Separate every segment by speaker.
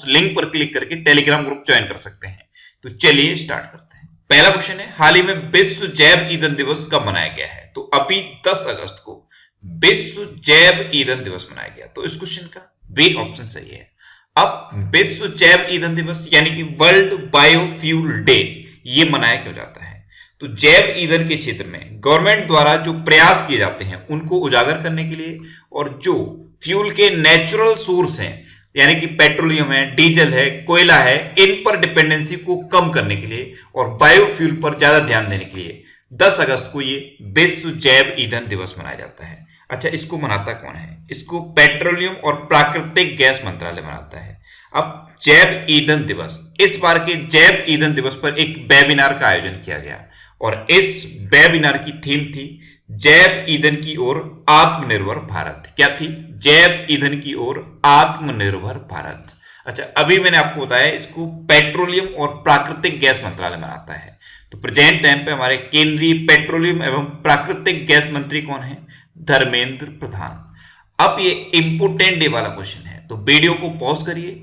Speaker 1: Link पर click करके Telegram group join कर सकते हैं। तो चलिए स्टार्ट करते हैं। पहला क्वेश्चन है, हाल ही में विश्व जैव ईंधन दिवस कब मनाया गया है? तो अभी 10 अगस्त को विश्व जैव ईंधन दिवस मनाया गया। तो इस क्वेश्चन का बी ऑप्शन सही है। अब विश्व जैव ईंधन दिवस यानी कि वर्ल्ड बायोफ्यूल डे ये मनाया क्यों जाता है? तो जैव ईंधन के क्षेत्र में गवर्नमेंट द्वारा जो प्रयास किए जाते हैं उनको उजागर करने के लिए, और जो फ्यूल के नेचुरल सोर्स हैं यानी कि पेट्रोलियम है, डीजल है, कोयला है, इन पर डिपेंडेंसी को कम करने के लिए और बायोफ्यूल पर ज्यादा ध्यान देने के लिए 10 अगस्त को ये विश्व जैव ईंधन दिवस मनाया जाता है। अच्छा, इसको मनाता कौन है? इसको पेट्रोलियम और प्राकृतिक गैस मंत्रालय मनाता है। अब जैव ईंधन दिवस, इस बार के जैव ईंधन दिवस पर एक वेबिनार का आयोजन किया गया और इस वेबिनार की थीम थी जैव ईंधन की ओर आत्मनिर्भर भारत। क्या थी? जैव ईंधन की ओर आत्मनिर्भर भारत। अच्छा, अभी मैंने आपको बताया इसको पेट्रोलियम और प्राकृतिक गैस मंत्रालय मनाता है। तो प्रेजेंट टाइम पे हमारे केंद्रीय पेट्रोलियम एवं प्राकृतिक गैस मंत्री कौन है? धर्मेंद्र प्रधान। अब ये इंपोर्टेंट डे वाला क्वेश्चन है, तो वीडियो को पॉज करिए,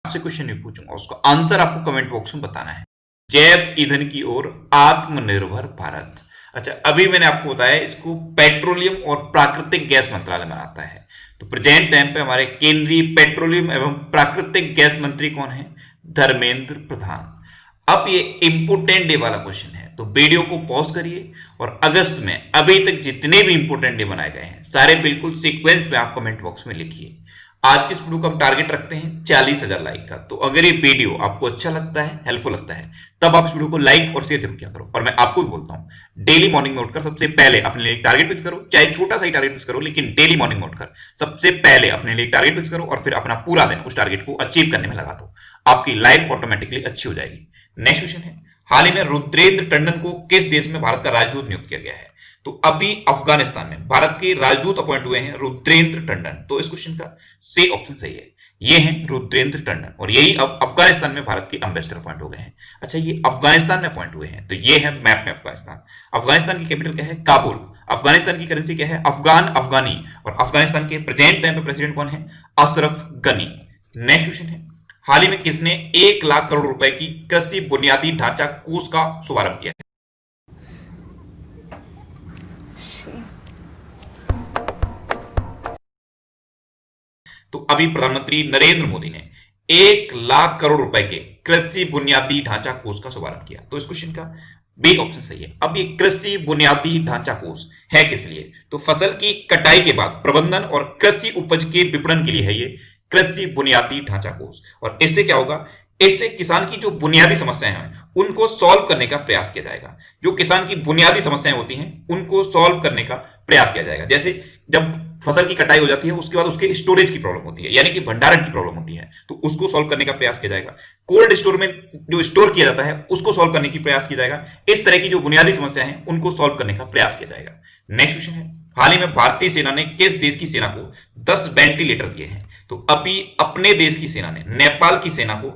Speaker 1: आपसे क्वेश्चन भी पूछूंगा, उसका आंसर आपको कमेंट बॉक्स में बताना है। जैव ईंधन की ओर आत्मनिर्भर भारत। अच्छा, अभी मैंने आपको बताया इसको पेट्रोलियम और प्राकृतिक गैस मंत्रालय मनाता है। तो प्रेजेंट टाइम पे हमारे केंद्रीय पेट्रोलियम एवं प्राकृतिक गैस मंत्री कौन है? धर्मेंद्र प्रधान। अब ये इंपोर्टेंट डे वाला क्वेश्चन है, तो वीडियो को पॉज करिए और अगस्त में अभी तक जितने भी इंपोर्टेंट डे बनाए गए हैं सारे बिल्कुल सीक्वेंस में आप कमेंट बॉक्स में लिखिए। आज की इस वीडियो का हम टारगेट रखते हैं 40,000 लाइक का। तो अगर ये वीडियो आपको अच्छा लगता है, हेल्पफुल लगता है, तब आप इस वीडियो को लाइक और शेयर जरूर किया करो। और मैं आपको भी बोलता हूं, डेली मॉर्निंग में उठकर सबसे पहले अपने लिए एक टारगेट फिक्स करो, चाहे छोटा सा ही टारगेट फिक्स करो, लेकिन डेली मॉर्निंग में उठकर सबसे पहले अपने लिए एक टारगेट फिक्स करो और फिर अपना पूरा दिन उस टारगेट को अचीव करने में लगा दो। आपकी लाइफ ऑटोमेटिकली अच्छी हो जाएगी। नेक्स्ट क्वेश्चन है, हाल ही में रुद्रेंद्र टंडन को किस देश में भारत का राजदूत नियुक्त किया गया है? तो अभी अफगानिस्तान में भारत के राजदूत अपॉइंट हुए हैं रुद्रेंद्र टंडन। तो इस क्वेश्चन का सी ऑप्शन सही है। ये हैं रुद्रेंद्र टंडन और यही अब अफगानिस्तान में भारत के एम्बेसडर अपॉइंट हो गए हैं। अच्छा, ये अफगानिस्तान में अपॉइंट हुए हैं, तो ये है मैप में अफगानिस्तान। अफगानिस्तान की कैपिटल क्या है? काबुल। अफगानिस्तान की करेंसी क्या है? अफगान अफगानी। और अफगानिस्तान के प्रेजेंट टाइम पे प्रेसिडेंट कौन है? अशरफ गनी। नेक्स्ट क्वेश्चन है, हाल ही में किसने 1 लाख करोड़ रुपए की कृषि बुनियादी ढांचा कोष का शुभारंभ किया है? तो अभी प्रधानमंत्री नरेंद्र मोदी ने 1 लाख करोड़ रुपए के कृषि बुनियादी ढांचा कोष का शुभारंभ किया। तो इस क्वेश्चन का बी ऑप्शन सही है। अब ये कृषि बुनियादी ढांचा कोष है किस लिए? तो फसल की कटाई के बाद प्रबंधन और कृषि उपज के विपणन के लिए है ये कृषि बुनियादी ढांचा कोष। और इससे क्या होगा? इससे किसान की जो बुनियादी समस्याएं हैं उनको सॉल्व करने का प्रयास किया जाएगा। जो किसान की बुनियादी समस्याएं होती हैं उनको सॉल्व करने का प्रयास किया जाएगा। जैसे जब फसल की कटाई हो जाती है उसके बाद उसके स्टोरेज की प्रॉब्लम होती है, यानी कि भंडारण की प्रॉब्लम होती है, तो उसको सॉल्व करने का प्रयास किया जाएगा। कोल्ड स्टोर में जो स्टोर किया जाता है उसको सॉल्व करने की प्रयास किया जाएगा। इस तरह की जो बुनियादी समस्या है उनको सॉल्व करने का प्रयास किया जाएगा। नेक्स्ट क्वेश्चन है, हाल ही में भारतीय सेना ने किस देश की सेना को 10 वेंटिलेटर दिए हैं? तो अभी अपने देश की सेना ने नेपाल की सेना को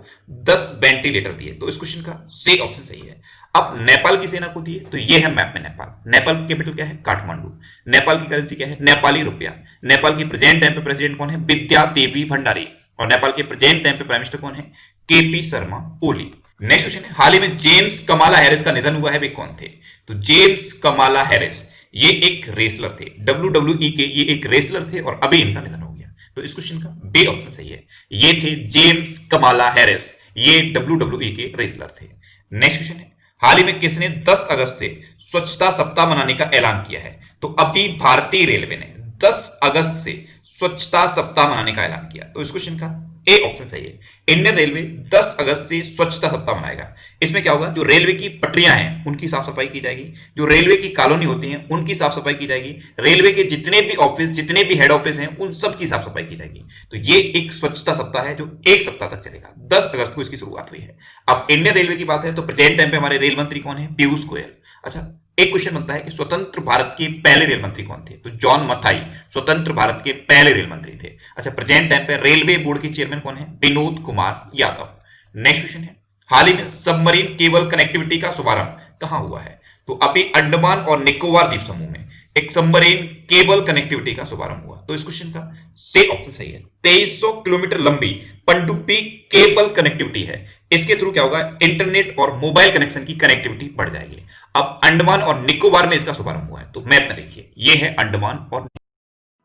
Speaker 1: 10 वेंटिलेटर दिए। तो इस क्वेश्चन का सही ऑप्शन सही है। अब नेपाल की सेना को दिए, तो ये है मैप में नेपाल। नेपाल की कैपिटल क्या है? काठमांडू। नेपाल की करेंसी क्या है? नेपाली रुपया। नेपाल की प्रेजेंट टाइम पे प्रेसिडेंट कौन है? विद्या देवी भंडारी। और नेपाल के प्रेजेंट टाइम पे प्राइम मिनिस्टर कौन है? KP Sharma Oli. Next question है, हाल ही में जेम्स कमाला हैरिस का निधन हुआ है, वे कौन थे? तो जेम्स कमाला हैरिस ये एक रेसलर थे, WWE के ये एक रेसलर थे और अभी इनका निधन हो गया। तो इस क्वेश्चन का बी ऑप्शन सही है। ये थे जेम्स कमाला हैरिस, ये WWE के रेसलर थे। नेक्स्ट क्वेश्चन है, हाल ही में किसने 10 अगस्त से स्वच्छता सप्ताह मनाने का ऐलान किया है? तो अभी भारतीय रेलवे ने 10 अगस्त से स्वच्छता सप्ताह मनाने का ऐलान किया। तो इस क्वेश्चन का ए ऑप्शन सही है। इंडियन रेलवे 10 अगस्त से स्वच्छता सप्ताह मनाएगा। इसमें क्या होगा? जो रेलवे की पटरियां हैं उनकी साफ सफाई की जाएगी, जो रेलवे की कॉलोनी होती हैं उनकी साफ सफाई की जाएगी, रेलवे के जितने भी ऑफिस, जितने भी हेड ऑफिस हैं उन सब की साफ सफाई की जाएगी। तो ये एक स्वच्छता सप्ताह है जो 1 सप्ताह तक चलेगा। 10 अगस्त को इसकी शुरुआत हुई है। अब इंडियन रेलवे की बात है तो प्रेजेंट टाइम पे हमारे रेल मंत्री कौन है? पीयूष गोयल। अच्छा, एक क्वेश्चन बनता है कि स्वतंत्र भारत के पहले रेल मंत्री कौन थे? तो जॉन मथाई स्वतंत्र भारत के पहले रेल मंत्री थे। अच्छा, प्रेजेंट टाइम पे रेलवे बोर्ड के चेयरमैन कौन है? विनोद कुमार यादव। नेक्स्ट क्वेश्चन है, हाल ही में सबमरीन केबल कनेक्टिविटी का शुभारंभ कहां हुआ है? तो अभी अंडमान और निकोबार द्वीप समूह में एक सबमरीन केबल कनेक्टिविटी का शुभारंभ हुआ। तो इस क्वेश्चन का सी ऑप्शन सही है। 2300 किलोमीटर लंबी पनडुब्बी केबल कनेक्टिविटी है, इसके थ्रू क्या होगा, इंटरनेट और मोबाइल कनेक्शन की कनेक्टिविटी बढ़ जाएगी। अब अंडमान और निकोबार में इसका शुभारंभ हुआ है। तो मैप में देखिए, ये है अंडमान और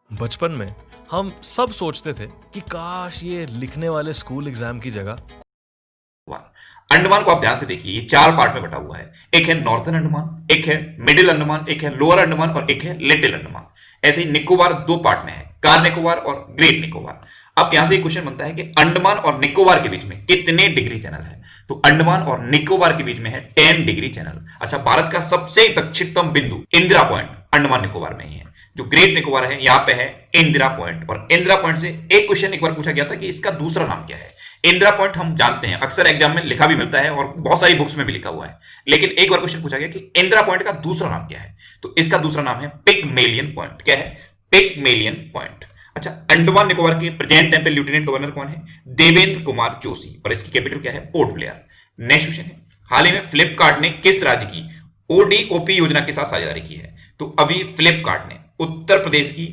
Speaker 2: बचपन में हम सब सोचते थे कि काश ये लिखने वाले स्कूल एग्जाम की जगह।
Speaker 1: अंडमान को आप ध्यान से देखिए, ये 4 पार्ट में बटा हुआ है। एक है नॉर्थन अंडमान, एक है मिडिल अंडमान, एक है लोअर अंडमान और एक है लिटिल अंडमान। ऐसे ही निकोबार 2 पार्ट में है, कार निकोबार और ग्रेट निकोबार। अब यहां से एक क्वेश्चन बनता है कि अंडमान और निकोबार के बीच में कितने डिग्री चैनल है। तो अंडमान और निकोबार के बीच में है 10 डिग्री चैनल। अच्छा, भारत का सबसे दक्षिणतम बिंदु इंदिरा पॉइंट अंडमान निकोबार में ही है। जो ग्रेट निकोबार है, यहां पे है इंदिरा पॉइंट। और इंदिरा पॉइंट से एक क्वेश्चन एक बार पूछा गया था कि इसका दूसरा नाम क्या है। इंदिरा पॉइंट हम जानते हैं, अक्सर एग्जाम में लिखा भी मिलता है और बहुत सारी बुक्स में भी लिखा हुआ है, लेकिन एक बार क्वेश्चन पूछा गया कि इंदिरा पॉइंट का दूसरा नाम क्या है। तो इसका दूसरा नाम है पिगमेलियन पॉइंट। क्या है? Pygmalion point. अच्छा, अंडमान निकोबार के प्रेजेंट टाइम पे लेफ्टिनेंट गवर्नर कौन है? देवेंद्र कुमार जोशी। और इसकी कैपिटल क्या है? Port Blair. नेक्स्ट क्वेश्चन है, हाल ही में फ्लिपकार्ट ने किस राज्य की ओडीओपी योजना के साथ साझेदारी की है? तो अभी फ्लिपकार्ट ने उत्तर प्रदेश की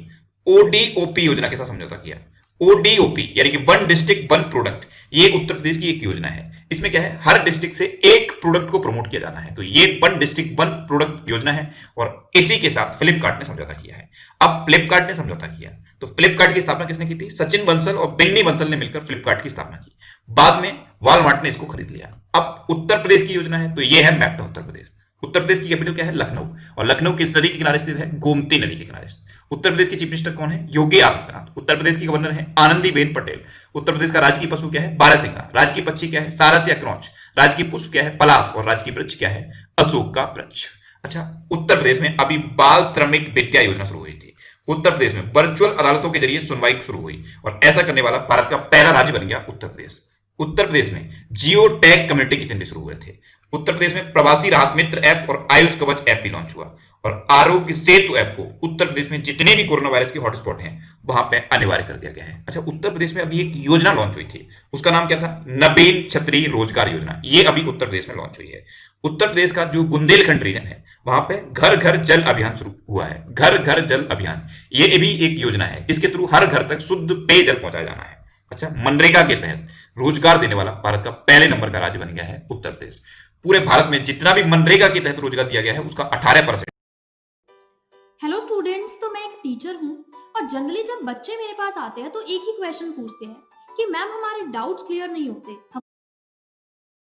Speaker 1: ओडीओपी योजना के साथ समझौता किया। ओडीओपी यानी कि वन डिस्ट्रिक्ट वन प्रोडक्ट, ये उत्तर प्रदेश की एक योजना है। इसमें क्या है, हर डिस्ट्रिक्ट से एक प्रोडक्ट को प्रमोट किया जाना है। तो ये वन डिस्ट्रिक्ट वन प्रोडक्ट योजना है और इसी के साथ फ्लिपकार्ट ने समझौता किया है। अब फ्लिपकार्ट ने समझौता किया तो फ्लिपकार्ट की स्थापना किसने की थी? सचिन बंसल और बिन्नी बंसल ने मिलकर फ्लिपकार्ट की स्थापना की। बाद में वॉलमार्ट ने इसको खरीद लिया। अब उत्तर प्रदेश की योजना है, तो ये है मैप में उत्तर प्रदेश। उत्तर प्रदेश की कैपिटल क्या है? लखनऊ। और लखनऊ किस नदी के किनारे स्थित है? गोमती नदी के किनारे स्थित। उत्तर प्रदेश के चीफ मिनिस्टर कौन है? योगी आदित्यनाथ। उत्तर प्रदेश की गवर्नर है आनंदीबेन पटेल। उत्तर प्रदेश का राजकीय पशु क्या है? बारहसिंगा। राजकीय पक्षी क्या है? सारस या क्रॉच। राजकीय पुष्प क्या है? पलाश। और राजकीय वृक्ष क्या है? अशोक का वृक्ष। अच्छा, उत्तर प्रदेश में अभी बाल श्रमिक विद्या योजना शुरू हुई थी। उत्तर प्रदेश में वर्चुअल अदालतों के जरिए सुनवाई शुरू हुई और ऐसा करने वाला भारत का पहला राज्य बन गया उत्तर प्रदेश। उत्तर प्रदेश में जियो टैग कम्युनिटी किचन भी शुरू हुए थे। उत्तर प्रदेश में प्रवासी राहत मित्र ऐप और आयुष कवच ऐप भी लॉन्च हुआ और आरोग्य सेतु ऐप को उत्तर प्रदेश में जितने भी कोरोना वायरस के हॉटस्पॉट हैं वहां पे अनिवार्य कर दिया गया है। अच्छा, उत्तर प्रदेश में अभी एक योजना लॉन्च हुई थी, उसका नाम क्या था? नवीन क्षत्रिय रोजगार योजना। ये अभी उत्तर प्रदेश में लॉन्च हुई है। उत्तर प्रदेश का जो बुंदेलखंड रीजन है वहां पे घर घर जल अभियान शुरू हुआ है। घर घर जल अभियान ये भी एक योजना है, इसके थ्रू हर घर तक शुद्ध पेयजल पहुंचाया जाना है। अच्छा, मनरेगा के तहत रोजगार देने वाला भारत का पहले नंबर का राज्य बन गया है उत्तर प्रदेश। पूरे भारत में जितना भी मनरेगा के तहत रोजगार दिया गया है उसका 18%।
Speaker 3: हेलो स्टूडेंट्स, तो मैं एक टीचर हूँ और जनरली जब बच्चे मेरे पास आते हैं तो एक ही क्वेश्चन पूछते हैं कि मैम हमारे डाउट्स क्लियर नहीं होते।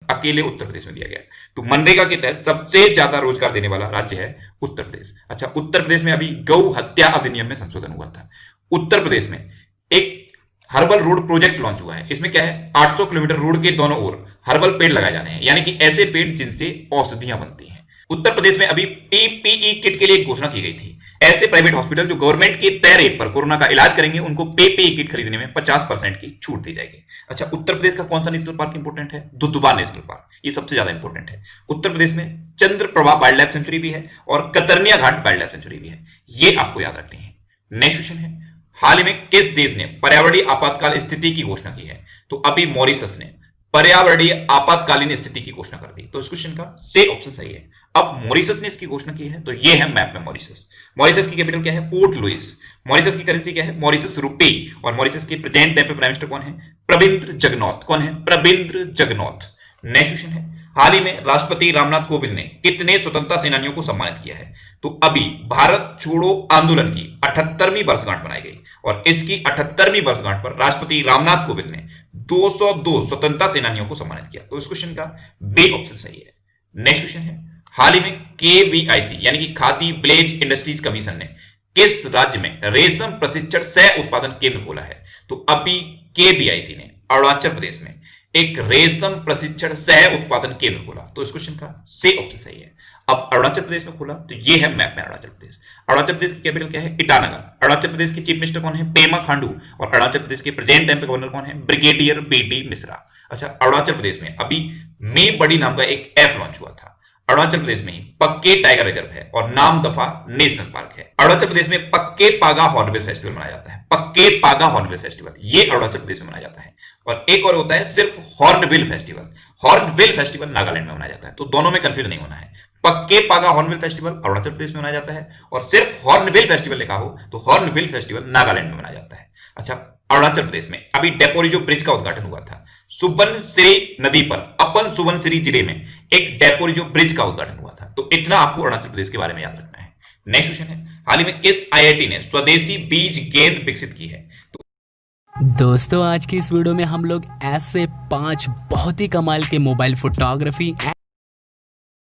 Speaker 1: अकेले उत्तर प्रदेश में दिया गया है। तो मनरेगा के तहत सबसे ज्यादा रोजगार देने वाला राज्य है उत्तर प्रदेश। अच्छा, उत्तर प्रदेश में अभी गौ हत्या अधिनियम में संशोधन हुआ था। उत्तर प्रदेश में एक हर्बल रोड प्रोजेक्ट लॉन्च हुआ है। इसमें क्या है, 800 किलोमीटर रोड के दोनों ओर हर्बल पेड़ लगाए जाने हैं, यानी कि ऐसे पेड़ जिनसे औषधियां बनती हैं। उत्तर प्रदेश में अभी पीपीई किट के लिए एक घोषणा की गई थी। ऐसे प्राइवेट हॉस्पिटल जो गवर्नमेंट के तय रेट पर कोरोना का इलाज करेंगे उनको पीपीई किट खरीदने में 50% की छूट दी जाएगी। अच्छा, उत्तर प्रदेश का कौन सा नेशनल पार्क इंपोर्टेंट है? दुधवा नेशनल पार्क, ये सबसे ज्यादा इंपोर्टेंट है। उत्तर प्रदेश में चंद्रप्रभा वाइल्ड लाइफ सेंचुरी भी है और कतरनिया घाट वाइल्ड लाइफ सेंचुरी भी है। ये आपको याद रखनी है। नेक्स्ट क्वेश्चन है, हाल ही में किस देश ने पर्यावरणीय आपातकाल स्थिति की घोषणा की है? तो अभी मॉरिशस ने पर्यावरणीय आपातकालीन स्थिति की घोषणा कर दी। तो इस क्वेश्चन का सी ऑप्शन सही है। अब मॉरिशस ने इसकी घोषणा की है, तो ये है मैप में मॉरिशस। मॉरिशस की कैपिटल क्या है? Port Louis. मॉरिशस की करेंसी क्या है? Mauritius rupee. और मॉरिशस के प्रेजेंट टाइम पे प्राइम मिनिस्टर कौन है? प्रविंद्र जगनॉथ। कौन है? प्रविंद्र जगनॉथ। नेक्स्ट क्वेश्चन है, हाल ही में राष्ट्रपति रामनाथ कोविंद ने कितने स्वतंत्रता सेनानियों को सम्मानित किया है? तो अभी भारत छोड़ो आंदोलन की 78वीं वर्षगांठ मनाई गई और इसकी 78वीं वर्षगांठ पर राष्ट्रपति रामनाथ कोविंद ने 202 स्वतंत्रता सेनानियों को सम्मानित किया। तो इस क्वेश्चन का बी ऑप्शन सही है। नेक्स्ट क्वेश्चन है, हाल ही में केवीआईसी यानी कि खादी विलेज इंडस्ट्रीज कमीशन ने किस राज्य में रेशम प्रशिक्षण सह उत्पादन केंद्र खोला है? तो अभी केवीआईसी ने अरुणाचल प्रदेश में एक रेशम प्रशिक्षण सह उत्पादन केंद्र खोला। तो इस क्वेश्चन का सी ऑप्शन सही है। अब अरुणाचल प्रदेश में खोला, तो ये है मैप में अरुणाचल प्रदेश। अरुणाचल प्रदेश की कैपिटल क्या है? ईटानगर। अरुणाचल प्रदेश के चीफ मिनिस्टर कौन है? पेमा खांडू। और अरुणाचल प्रदेश के प्रेजेंट टाइम पे गवर्नर कौन है? Brigadier B D Mishra. अच्छा, अरुणाचल प्रदेश में अभी मैं बड़ी नाम का एक ऐप लॉन्च हुआ था। अरुणाचल प्रदेश में ही पक्के टाइगर रिजर्व है और नाम दफा नेशनल पार्क है। अरुणाचल प्रदेश में पक्के पागा हॉर्नबिल फेस्टिवल मनाया जाता है। पक्के पागा हॉर्नबिल फेस्टिवल ये अरुणाचल प्रदेश में मनाया जाता है। और एक और होता है सिर्फ hornbill festival. Hornbill festival Nagaland में मनाया जाता है। तो दोनों में कंफ्यूज नहीं होना है। पक्के पागा हॉर्नबिल फेस्टिवल अरुणाचल प्रदेश में मनाया जाता है, और सिर्फ हॉर्नबिल फेस्टिवल लिखा हो तो हॉर्नबिल फेस्टिवल नागालैंड में मनाया जाता है। अच्छा, अरुणाचल प्रदेश में अभी डेपोरिजो ब्रिज का उद्घाटन हुआ था। सुबनसिरी नदी पर अपन सुबनसिरी जिले में एक डेपोरिजो ब्रिज का उद्घाटन हुआ था। तो इतना आपको अरुणाचल प्रदेश के बारे में याद रखना है। नेक्स्ट क्वेश्चन है, हाल ही में किस आईआईटी ने स्वदेशी बीज गेंद विकसित की है?
Speaker 4: दोस्तों आज की इस वीडियो में हम लोग ऐसे 5 बहुत ही कमाल के मोबाइल फोटोग्राफी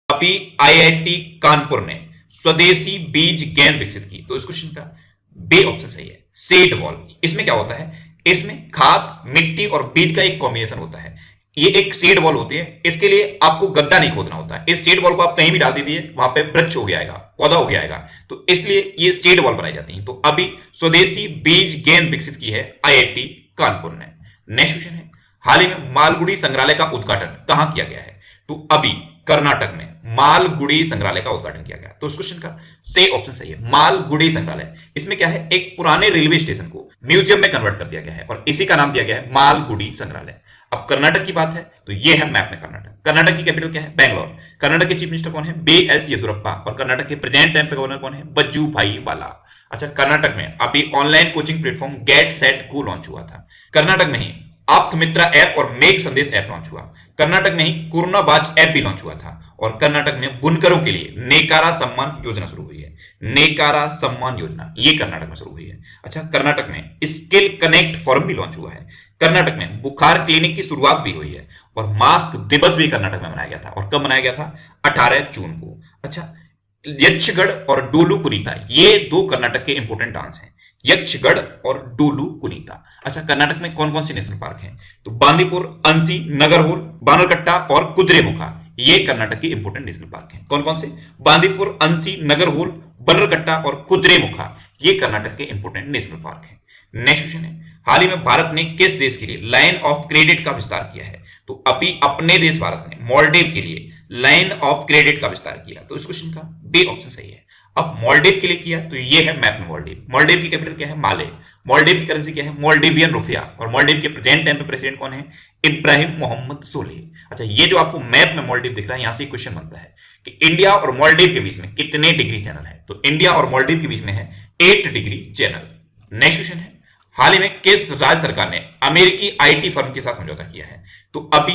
Speaker 1: अभी आईआईटी कानपुर ने स्वदेशी बीज गेंद विकसित की। तो इस क्वेश्चन का बी ऑप्शन सही है, सीड बॉल। इसमें क्या होता है, इसमें खाद, मिट्टी और बीज का एक कॉम्बिनेशन होता है। ये एक सीड बॉल होती है, इसके लिए आपको गड्ढा नहीं खोदना होता है। इस सीड बॉल को आप कहीं भी डाल दीजिए, वहां पे वृक्ष हो जाएगा, पौधा हो जाएगा। तो इसलिए ये सीड बॉल बनाई जाती है। तो अभी स्वदेशी बीज गेंद विकसित की है आईआईटी कानपुर ने। नेक्स्ट क्वेश्चन है, हाल ही में मालगुडी संग्रहालय का उद्घाटन कहां किया गया है? तो अभी कर्नाटक में मालगुडी संग्रहालय का उद्घाटन किया गया। तो इस क्वेश्चन का सही ऑप्शन सही है, मालगुडी संग्रहालय। इसमें क्या है, एक पुराने रेलवे स्टेशन को म्यूजियम में कन्वर्ट कर दिया गया है और इसी का नाम दिया गया है मालगुडी संग्रहालय। अब कर्नाटक की बात है तो ये है मैप में कर्नाटक। कर्नाटक की कैपिटल क्या है? बैंगलोर। कर्नाटक के चीफ मिनिस्टर कौन है? बी.एस. येदियुरप्पा। और कर्नाटक के प्रेजेंट टाइम पे गवर्नर कौन है? वजुभाई वाला। अच्छा, कर्नाटक में अभी online coaching platform get set go launch हुआ था। कर्नाटक में ही आप्तमित्रा ऐप और मेघ संदेश ऐप लॉन्च हुआ। कर्नाटक में ही कोरोना बाज ऐप भी लॉन्च हुआ था। और कर्नाटक में बुनकरों के लिए नेकारा सम्मान योजना शुरू हुई है। नेकारा सम्मान योजना ये कर्नाटक में शुरू हुई है। अच्छा, कर्नाटक में स्किल कनेक्ट फोरम भी लॉन्च हुआ है। कर्नाटक में बुखार क्लिनिक की शुरुआत भी हुई है और मास्क दिवस भी कर्नाटक में मनाया गया था। और कब मनाया गया था? 18 जून को। अच्छा, यक्षगढ़ और डोलू कुनीता ये 2 कर्नाटक के इंपोर्टेंट डांस हैं, यक्षगढ़ और डोलू कुनीता। अच्छा, कर्नाटक में कौन कौन से नेशनल पार्क हैं? तो बांदीपुर, अंसी, नगरहोल, बानरकट्टा और कुद्रेमुखा ये कर्नाटक के इंपोर्टेंट नेशनल पार्क हैं। कौन कौन से? बांदीपुर, अंसी, नगरहोल, बनरकट्टा और कुद्रेमुखा ये कर्नाटक के इंपोर्टेंट नेशनल पार्क हैं। नेक्स्ट क्वेश्चन है, हाल ही में भारत ने किस देश के लिए लाइन ऑफ क्रेडिट का विस्तार किया है? तो अभी अपने देश भारत ने मालदीव के लिए लाइन ऑफ क्रेडिट का विस्तार किया। तो इस क्वेश्चन का बी ऑप्शन सही है। अब मालदीव के लिए किया तो ये है मैप में मालदीव। मालदीव की कैपिटल क्या है? माले। मालदीव की करेंसी क्या है? मालदीवियन रुपया। और मालदीव के प्रेजेंट टाइम पे प्रेसिडेंट कौन है? इब्राहिम मोहम्मद सोलेह। अच्छा, ये जो आपको मैप में मालदीव दिख रहा है, यहां से क्वेश्चन बनता है कि इंडिया और मालदीव के बीच में कितने डिग्री चैनल है? तो इंडिया और मालदीव के बीच में है 8 डिग्री चैनल। नेक्स्ट क्वेश्चन है, हाल ही में किस राज्य सरकार ने अमेरिकी आईटी फर्म के साथ समझौता किया है? तो अभी